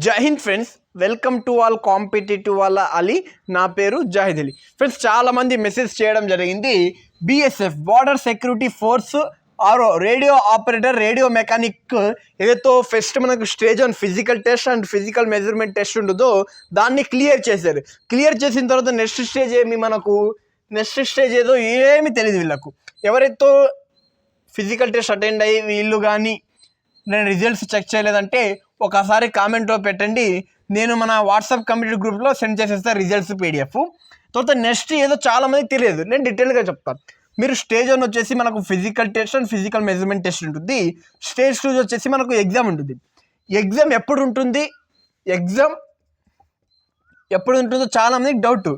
జై Hind friends, welcome to all competitive వాళ్ళ అలీ. నా పేరు జాహిద్ అలీ. ఫ్రెండ్స్, చాలామంది మెసేజ్ చేయడం జరిగింది. బిఎస్ఎఫ్ బార్డర్ సెక్యూరిటీ ఫోర్స్ ఆరో రేడియో ఆపరేటర్, రేడియో మెకానిక్ ఏదైతే ఫస్ట్ మనకు stage on physical test and physical measurement test ఉంటుందో దాన్ని క్లియర్ చేశారు. క్లియర్ చేసిన తర్వాత నెక్స్ట్ స్టేజ్ ఏదో ఏమీ తెలియదు వీళ్ళకు. ఎవరైతే ఫిజికల్ టెస్ట్ అటెండ్ అయ్యి వీళ్ళు కానీ నేను రిజల్ట్స్ చెక్ చేయలేదంటే ఒకసారి కామెంట్లో పెట్టండి, నేను మన వాట్సాప్ కమ్యూనిటీ గ్రూప్లో సెండ్ చేసేస్తాను రిజల్ట్స్ పీడిఎఫ్. తర్వాత నెక్స్ట్ ఏదో చాలామందికి తెలియదు, నేను డీటెయిల్గా చెప్తాను. మీరు స్టేజ్ 1 వచ్చేసి మనకు physical test and physical measurement test ఉంటుంది. స్టేజ్ 2 వచ్చేసి మనకు ఎగ్జామ్ ఉంటుంది. ఎగ్జామ్ ఎప్పుడు ఉంటుందో చాలామందికి డౌట్.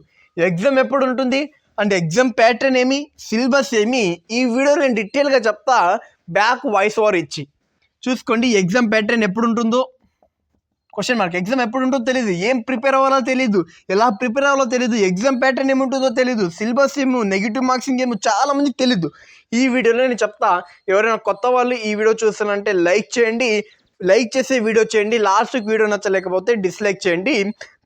ఎగ్జామ్ ఎప్పుడు ఉంటుంది అంటే ఎగ్జామ్ ప్యాటర్న్ ఏమి, సిలబస్ ఏమి, ఈ వీడియో నేను డీటెయిల్గా చెప్తా. బ్యాక్ వాయిస్ ఓవర్ ఇచ్చి చూసుకోండి. ఎగ్జామ్ ప్యాటర్న్ ఎప్పుడు ఉంటుందో క్వశ్చన్ మార్క్. ఎగ్జామ్ ఎప్పుడు ఉంటుందో తెలియదు, ఏం ప్రిపేర్ అవ్వాలో తెలియదు, ఎలా ప్రిపేర్ అవ్వాలో తెలియదు, ఎగ్జామ్ ప్యాటర్న్ ఏముంటుందో తెలియదు, సిలబస్ ఏమో, నెగిటివ్ మార్క్సింగ్ ఏమో చాలా మందికి తెలియదు. ఈ వీడియోలో నేను చెప్తా. ఎవరైనా కొత్త వాళ్ళు ఈ వీడియో చూస్తానంటే లైక్ చేయండి, లైక్ చేసే వీడియో చేయండి. లాస్ట్కి వీడియో నచ్చలేకపోతే డిస్లైక్ చేయండి.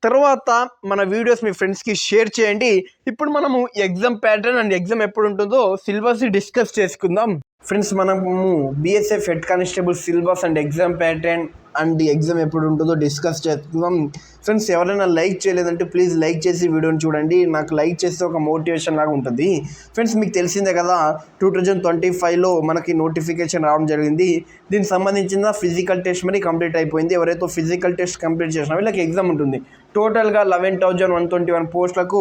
తర్వాత మన వీడియోస్ మీ ఫ్రెండ్స్కి షేర్ చేయండి. ఇప్పుడు మనము ఎగ్జామ్ ప్యాటర్న్ అండ్ ఎగ్జామ్ ఎప్పుడు ఉంటుందో సిలబస్ డిస్కస్ చేసుకుందాం. ఫ్రెండ్స్, మనము BSF head constable syllabus and exam pattern and exam ఎప్పుడు ఉంటుందో డిస్కస్ చేస్తున్నాం. ఫ్రెండ్స్, ఎవరైనా లైక్ చేయలేదంటే ప్లీజ్ లైక్ చేసి వీడియోని చూడండి. నాకు లైక్ చేస్తే ఒక మోటివేషన్ లాగా ఉంటుంది. ఫ్రెండ్స్, మీకు తెలిసిందే కదా 2025లో మనకి నోటిఫికేషన్ రావడం జరిగింది. దీనికి సంబంధించిన ఫిజికల్ టెస్ట్ మరి కంప్లీట్ అయిపోయింది. ఎవరైతే ఫిజికల్ టెస్ట్ కంప్లీట్ చేసినా వీళ్ళకి ఎగ్జామ్ ఉంటుంది. టోటల్గా 11,121 పోస్టులకు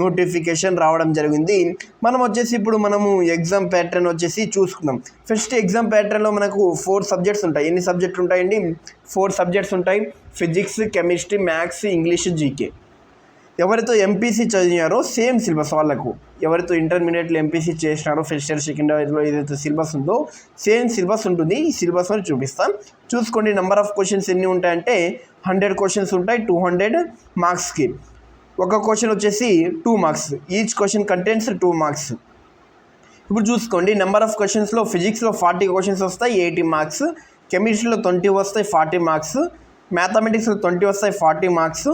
నోటిఫికేషన్ రావడం జరిగింది. ఇప్పుడు మనము ఎగ్జామ్ ప్యాటర్న్ వచ్చేసి చూసుకుందాం. ఫస్ట్ ఎగ్జామ్ ప్యాటర్న్లో మనకు 4 సబ్జెక్ట్స్ ఉంటాయి. ఎన్ని సబ్జెక్ట్స్ ఉంటాయండి? 4 సబ్జెక్ట్స్ ఉంటాయి. Physics, chemistry, maths, English, GK. ఎవరైతే ఎంపీసీ చదివారో సేమ్ సిలబస్ వాళ్ళకు, ఎవరైతే ఇంటర్మీడియట్లో ఎంపీసీ చేసినారో ఫస్ట్ ఇయర్ సెకండ్ ఇయర్లో ఏదైతే సిలబస్ ఉందో సేమ్ సిలబస్ ఉంటుంది. ఈ సిలబస్ అని చూపిస్తాను. చూసుకోండి. నెంబర్ ఆఫ్ క్వశ్చన్స్ ఎన్ని ఉంటాయంటే 100 క్వశ్చన్స్ ఉంటాయి. 200 మార్క్స్కి. ఒక క్వశ్చన్ వచ్చేసి 2 marks. Each question contents 2 marks. ఇప్పుడు చూసుకోండి. నెంబర్ ఆఫ్ క్వశ్చన్స్లో ఫిజిక్స్లో 40 క్వశ్చన్స్ వస్తాయి, 80 మార్క్స్. కెమిస్ట్రీలో 20 వస్తాయి, 40 మార్క్స్. మ్యాథమెటిక్స్లో 20 వస్తాయి, 40 మార్క్స్.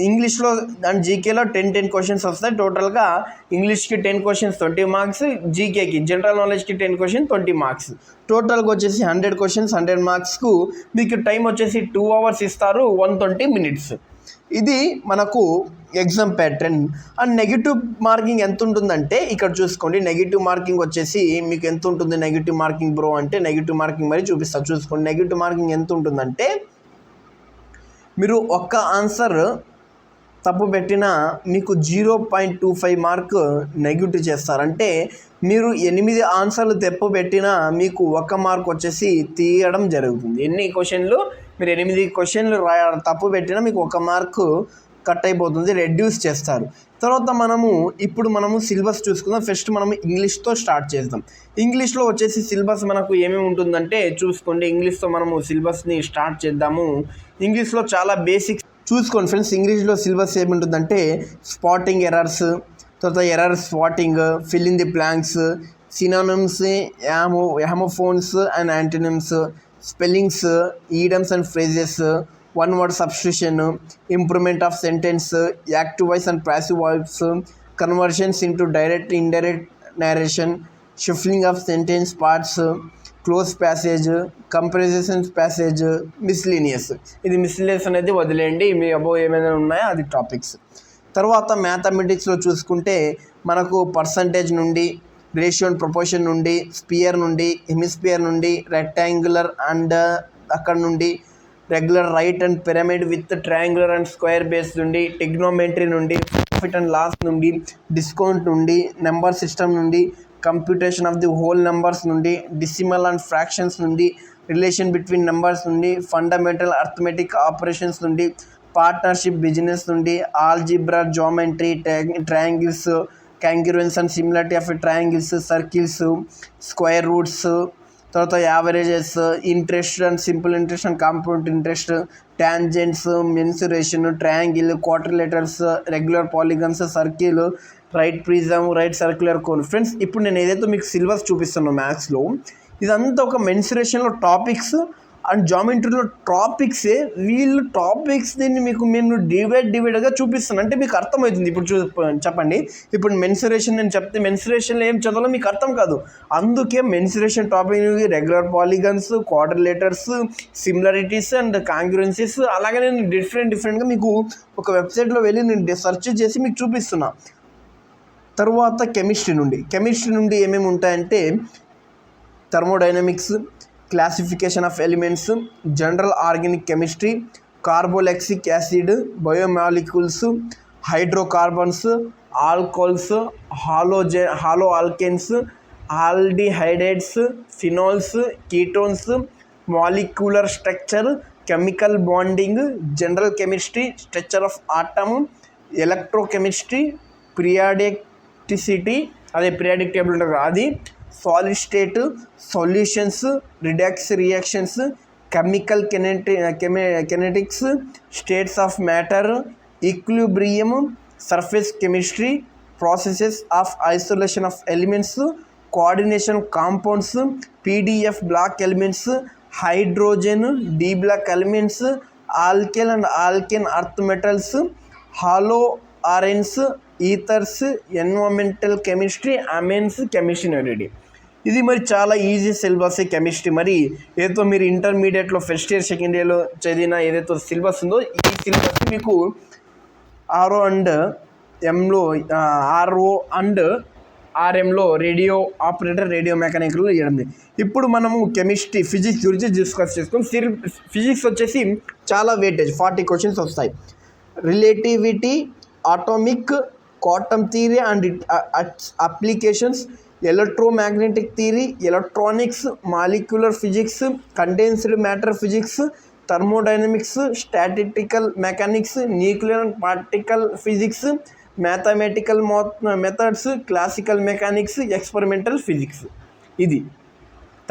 ఇంగ్లీష్లో అండ్ జీకేలో 10 క్వశ్చన్స్ వస్తాయి. టోటల్గా ఇంగ్లీష్కి 10 క్వశ్చన్స్ 20 మార్క్స్, జీకేకి జనరల్ నాలెడ్జ్కి 10 క్వశ్చన్ 20 మార్క్స్. టోటల్గా వచ్చేసి 100 క్వశ్చన్స్ 100 మార్క్స్కు మీకు టైం వచ్చేసి 2 అవర్స్ ఇస్తారు, 120 మినిట్స్. ఇది మనకు exam pattern. And negative marking ఎంత ఉంటుందంటే ఇక్కడ చూసుకోండి. నెగిటివ్ మార్కింగ్ వచ్చేసి మీకు ఎంత ఉంటుంది? నెగిటివ్ మార్కింగ్ బ్రో అంటే నెగిటివ్ మార్కింగ్ మరి చూపిస్తాను. చూసుకోండి. నెగిటివ్ మార్కింగ్ ఎంత ఉంటుందంటే మీరు ఒక్క ఆన్సర్ తప్పు పెట్టినా మీకు 0.25 మార్క్ నెగిటివ్ చేస్తారు. అంటే మీరు 8 ఆన్సర్లు తప్పు పెట్టినా మీకు 1 మార్క్ వచ్చేసి తీయడం జరుగుతుంది. ఎన్ని క్వశ్చన్లు మీరు 8 క్వశ్చన్లు తప్పు పెట్టినా మీకు 1 మార్కు కట్ అయిపోతుంది, రెడ్యూస్ చేస్తారు. తర్వాత ఇప్పుడు మనము సిలబస్ చూసుకుందాం. ఫస్ట్ మనము ఇంగ్లీష్తో స్టార్ట్ చేద్దాం. ఇంగ్లీష్లో వచ్చేసి సిలబస్ మనకు ఏమేమి ఉంటుందంటే చూసుకోండి. ఇంగ్లీష్తో మనము సిలబస్ని స్టార్ట్ చేద్దాము. ఇంగ్లీష్లో చాలా బేసిక్స్ చూసుకోండి ఫ్రెండ్స్. ఇంగ్లీష్లో సిలబస్ ఏముంటుందంటే స్పాటింగ్ ఎర్రర్స్, తర్వాత error spotting, fill in the blanks, synonyms, homophones and antonyms, spellings, idioms and phrases, one word substitution, improvement of sentence, active voice and passive voice, conversions into direct indirect narration, shifting of sentence parts, cloze passage, comparisons passage, miscellaneous. ఇది miscellaneous అనేది వదిలేయండి, మీ above ఏమైనా ఉన్నాయో అది topics. తర్వాత మ్యాథమెటిక్స్లో చూసుకుంటే మనకు percentage నుండి, రేషియో అండ్ ప్రపోర్షన్ నుండి, స్పియర్ నుండి, హెమిస్పియర్ నుండి, రెక్టాంగులర్ అండ్ అక్కడ నుండి, regular right and pyramid with triangular and square base నుండి, టెగ్నోమెట్రీ నుండి, ప్రాఫిట్ అండ్ లాస్ నుండి, డిస్కౌంట్ నుండి, నెంబర్ సిస్టమ్ నుండి, computation of the whole numbers నుండి, డెసిమల్ అండ్ ఫ్రాక్షన్స్ నుండి, రిలేషన్ బిట్వీన్ నెంబర్స్ నుండి, ఫండమెంటల్ అర్థమెటిక్ ఆపరేషన్స్ నుండి, పార్ట్నర్షిప్ బిజినెస్ నుండి, algebra, geometry, triangles, congruence and similarity of triangles, circles, square roots, తర్వాత averages, interest and simple interest and compound interest, tangents, mensuration, triangle, quadrilaterals, regular polygons, circle, right prism, right circular cone. Friends, ఇప్పుడు నేను ఏదైతే మీకు syllabus చూపిస్తున్నాను మ్యాథ్స్లో, ఇదంతా ఒక మెన్సురేషన్లో topics and జామెట్రీలో టాపిక్సే వీళ్ళు టాపిక్స్ దీన్ని మీకు నేను డివైడ్గా చూపిస్తాను, అంటే మీకు అర్థమవుతుంది. ఇప్పుడు చెప్పండి, ఇప్పుడు మెన్సురేషన్ నేను చెప్తే మెన్సురేషన్లో ఏం చదవాలో మీకు అర్థం కాదు. అందుకే mensuration topic regular polygons, quadrilaterals, similarities and congruencies అలాగే నేను డిఫరెంట్గా మీకు ఒక వెబ్సైట్లో వెళ్ళి నేను సెర్చ్ చేసి మీకు చూపిస్తున్నా. తర్వాత కెమిస్ట్రీ నుండి ఏమేమి ఉంటాయంటే thermodynamics, classification of elements, general organic chemistry, carboxylic acid, biomolecules, hydrocarbons, alcohols, halo alkenes, aldehydes, phenols, ketones, molecular structure, chemical bonding, general chemistry, structure of atom, electrochemistry, periodicity అదే పీరియాడిక్ టేబుల్ ఉంటుంది అది, solid state, solutions, redox reactions, chemical kinetics, states of matter, equilibrium, surface chemistry, processes of isolation of elements, coordination compounds, p d f block elements, hydrogen d block elements, alkali and ఆల్కెన్ earth metals, hollow ఆరెన్స్, ethers, environmental chemistry, amines chemistry. ఇది మరి చాలా easy syllabus chemistry. మరి ఏదైతే మీరు ఇంటర్మీడియట్లో first year second ఇయర్లో చదివిన ఏదైతే సిలబస్ ఉందో ఈ సిలబస్ మీకు ఆర్ఓ అండ్ ఆర్ఎంలో రేడియో ఆపరేటర్, రేడియో మెకానికల్లో ఇవ్వడం. ఇప్పుడు మనము కెమిస్ట్రీ ఫిజిక్స్ గురించి డిస్కస్ చేసుకుని ఫిజిక్స్ వచ్చేసి చాలా వెయిటేజ్ 40 క్వశ్చన్స్ వస్తాయి. Relativity, atomic, quantum theory and applications, electromagnetic theory, electronics, molecular physics, condensed matter physics, thermodynamics, statistical mechanics, nuclear particle physics, mathematical methods, classical mechanics, experimental physics. ఇది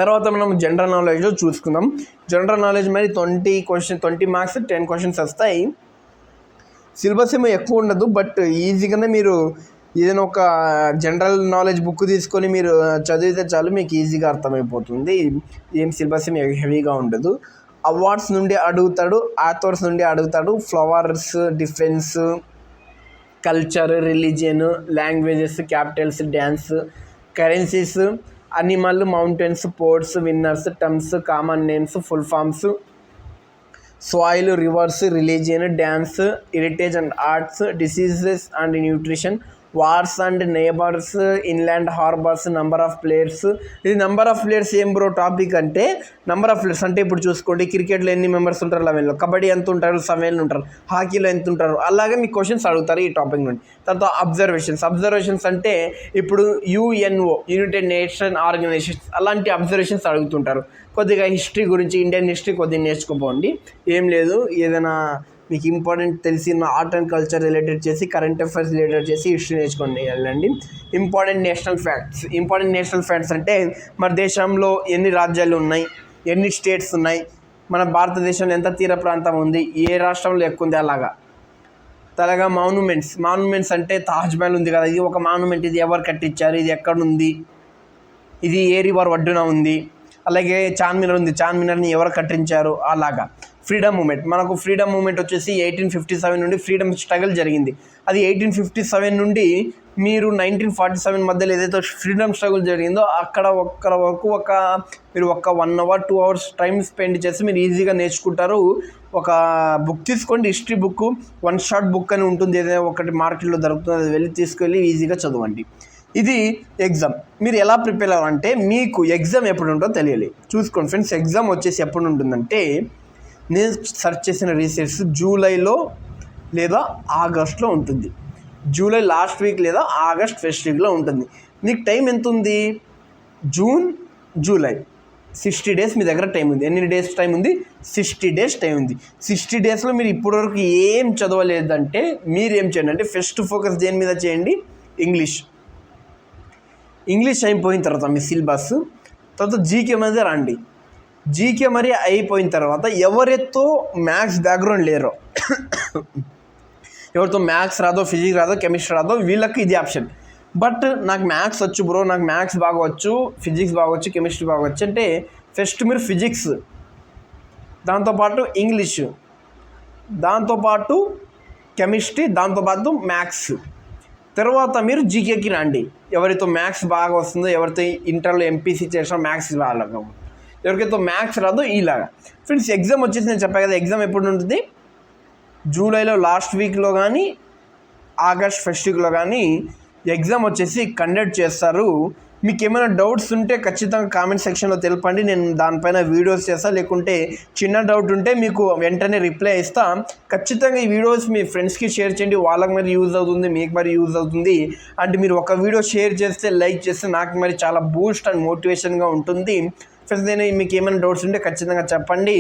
తర్వాత మనం general నాలెడ్జ్లో చూసుకుందాం. General knowledge మరి 20 marks 10 questions వస్తాయి. Syllabus ఏమో ఎక్కువ ఉండదు, but ఈజీగానే మీరు ఏదైనా ఒక జనరల్ నాలెడ్జ్ బుక్ తీసుకొని మీరు చదివితే చాలు మీకు ఈజీగా అర్థమైపోతుంది. ఏం సిలబస్ ఏమి హెవీగా ఉండదు. అవార్డ్స్ నుండి అడుగుతాడు, ఆథర్స్ నుండి అడుగుతాడు, flowers, defence, culture, religion, languages, Capitals, dance, currencies, animal, mountains, ports, winners, terms, common names, full forms, soil, reverse, religion, dance, heritage and arts, diseases and nutrition, wars and neighbours, inland harbours, number of players. ఇది number of players ఏం bro topic అంటే number of players అంటే ఇప్పుడు చూసుకోండి, క్రికెట్లో ఎన్ని members ఉంటారు 11లో, కబడ్డీ ఎంత ఉంటారు 7 ఉంటారు, హాకీలో ఎంత ఉంటారు, అలాగే మీకు క్వశ్చన్స్ అడుగుతారు ఈ టాపిక్ నుండి. తర్వాత అబ్జర్వేషన్స్ అంటే ఇప్పుడు యుఎన్ఓ యునైటెడ్ నేషన్ ఆర్గనైజేషన్స్ అలాంటి అబ్జర్వేషన్స్ అడుగుతుంటారు. కొద్దిగా హిస్టరీ గురించి, ఇండియన్ హిస్టరీ కొద్దిగా నేర్చుకోపోండి, ఏం లేదు. ఏదైనా మీకు ఇంపార్టెంట్ తెలిసిన ఆర్ట్ అండ్ కల్చర్ రిలేటెడ్ చేసి, కరెంట్ అఫైర్స్ రిలేటెడ్ చేసి హిస్టరీ నేర్చుకోండి వెళ్ళండి. ఇంపార్టెంట్ నేషనల్ ఫ్యాక్ట్స్ అంటే మన దేశంలో ఎన్ని రాజ్యాలు ఉన్నాయి, ఎన్ని స్టేట్స్ ఉన్నాయి, మన భారతదేశంలో ఎంత తీర ప్రాంతం ఉంది, ఏ రాష్ట్రంలో ఎక్కువ ఉంది, అలాగా మాన్యుమెంట్స్ అంటే తాజ్ మహల్ ఉంది కదా, ఇది ఒక మాన్యుమెంట్, ఇది ఎవరు కట్టించారు, ఇది ఎక్కడుంది, ఇది ఏ రివర్ ఒడ్డున ఉంది. అలాగే చార్మినార్ ఉంది, చార్మినార్ని ఎవరు కట్టించారు. అలాగా ఫ్రీడమ్ మూమెంట్ వచ్చేసి 1857 నుండి ఫ్రీడమ్ స్ట్రగల్ జరిగింది. అది 1857 నుండి మీరు 1947 మధ్యలో ఏదైతే ఫ్రీడమ్ స్ట్రగుల్ జరిగిందో అక్కడ వరకు మీరు 1 hour 2 hours టైం స్పెండ్ చేసి మీరు ఈజీగా నేర్చుకుంటారు. ఒక బుక్ తీసుకోండి, హిస్టరీ బుక్, 1 shot బుక్ అని ఉంటుంది, ఏదైనా ఒకటి మార్కెట్లో దొరుకుతుంది, అది వెళ్ళి తీసుకెళ్ళి ఈజీగా చదవండి. ఇది ఎగ్జామ్. మీరు ఎలా ప్రిపేర్ అవ్వాలంటే మీకు ఎగ్జామ్ ఎప్పుడు ఉంటుందో తెలియాలి. చూసుకోండి ఫ్రెండ్స్, ఎగ్జామ్ వచ్చేసి ఎప్పుడు ఉంటుందంటే నేను సెర్చ్ చేసిన రీసెర్చ్ జూలైలో లేదా ఆగస్ట్లో ఉంటుంది. జూలై లాస్ట్ వీక్ లేదా ఆగస్ట్ ఫస్ట్ వీక్లో ఉంటుంది. మీకు టైం ఎంత ఉంది? జూన్, జూలై 60 days మీ దగ్గర టైం ఉంది. ఎన్ని డేస్ టైం ఉంది? 60 days టైం ఉంది. 60 daysలో మీరు ఇప్పటివరకు ఏం చదవలేదంటే మీరు ఏం చేయండి అంటే ఫస్ట్ ఫోకస్ దేని మీద చేయండి? ఇంగ్లీష్ అయిపోయిన తర్వాత మీ సిలబస్, తర్వాత జీకే మీద రండి. జీకే మరి అయిపోయిన తర్వాత ఎవరితో మ్యాథ్స్ బ్యాక్గ్రౌండ్ లేరో, ఎవరితో మ్యాథ్స్ రాదో, ఫిజిక్స్ రాదో, కెమిస్ట్రీ రాదో, వీళ్ళకి ఇది ఆప్షన్. బట్ నాకు మ్యాథ్స్ వచ్చు బ్రో, నాకు మ్యాథ్స్ బాగా వచ్చు, ఫిజిక్స్ బాగా వచ్చు, కెమిస్ట్రీ బాగా వచ్చు అంటే ఫస్ట్ మీరు ఫిజిక్స్ దాంతోపాటు ఇంగ్లీషు, దాంతోపాటు కెమిస్ట్రీ, దాంతోపాటు మ్యాథ్స్. తర్వాత మీరు జీకేకి రండి. ఎవరితో మ్యాథ్స్ బాగా వస్తుందో, ఎవరితో ఇంటర్లో ఎంపీసీ చేసినా మ్యాథ్స్ వాళ్ళగా, ఎవరికైతే మ్యాథ్స్ రాదో ఇలాగా. ఫ్రెండ్స్ ఎగ్జామ్ వచ్చేసి నేను చెప్పాను కదా, ఎగ్జామ్ ఎప్పుడు ఉంటుంది, జూలైలో లాస్ట్ వీక్లో కానీ ఆగస్ట్ ఫస్ట్ వీక్లో కానీ ఎగ్జామ్ వచ్చేసి కండక్ట్ చేస్తారు. మీకు ఏమైనా డౌట్స్ ఉంటే ఖచ్చితంగా కామెంట్ సెక్షన్లో తెలపండి, నేను దానిపైన వీడియోస్ చేస్తాను. లేకుంటే చిన్న డౌట్ ఉంటే మీకు వెంటనే రిప్లై ఇస్తా. ఖచ్చితంగా ఈ వీడియోస్ మీ ఫ్రెండ్స్కి షేర్ చేయండి, వాళ్ళకి మరి యూజ్ అవుతుంది, మీకు మరి యూజ్ అవుతుంది. అంటే మీరు ఒక వీడియో షేర్ చేస్తే, లైక్ చేస్తే నాకు మరి చాలా బూస్ట్ అండ్ మోటివేషన్గా ఉంటుంది. ఫ్రెండ్స్ నేను మీకు ఏమైనా డౌట్స్ ఉంటే ఖచ్చితంగా చెప్పండి.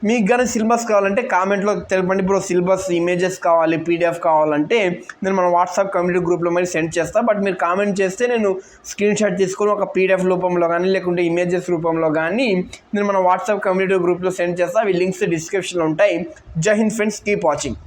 మీకు కానీ సిలబస్ కావాలంటే కామెంట్లో తెలపండి. ఇప్పుడు సిలబస్ ఇమేజెస్ కావాలి, పీడిఎఫ్ కావాలంటే నేను మన వాట్సాప్ కమ్యూనిటీ గ్రూప్లో మరి సెండ్ చేస్తాను. బట్ మీరు కామెంట్ చేస్తే నేను స్క్రీన్ షాట్ తీసుకొని ఒక పీడిఎఫ్ రూపంలో కానీ లేకుంటే ఇమేజెస్ రూపంలో కానీ నేను మన వాట్సాప్ కమ్యూనిటీ గ్రూప్లో సెండ్ చేస్తాను. అవి లింక్స్ డిస్క్రిప్షన్లో ఉంటాయి. జై హింద్ ఫ్రెండ్స్, కీప్ వాచింగ్.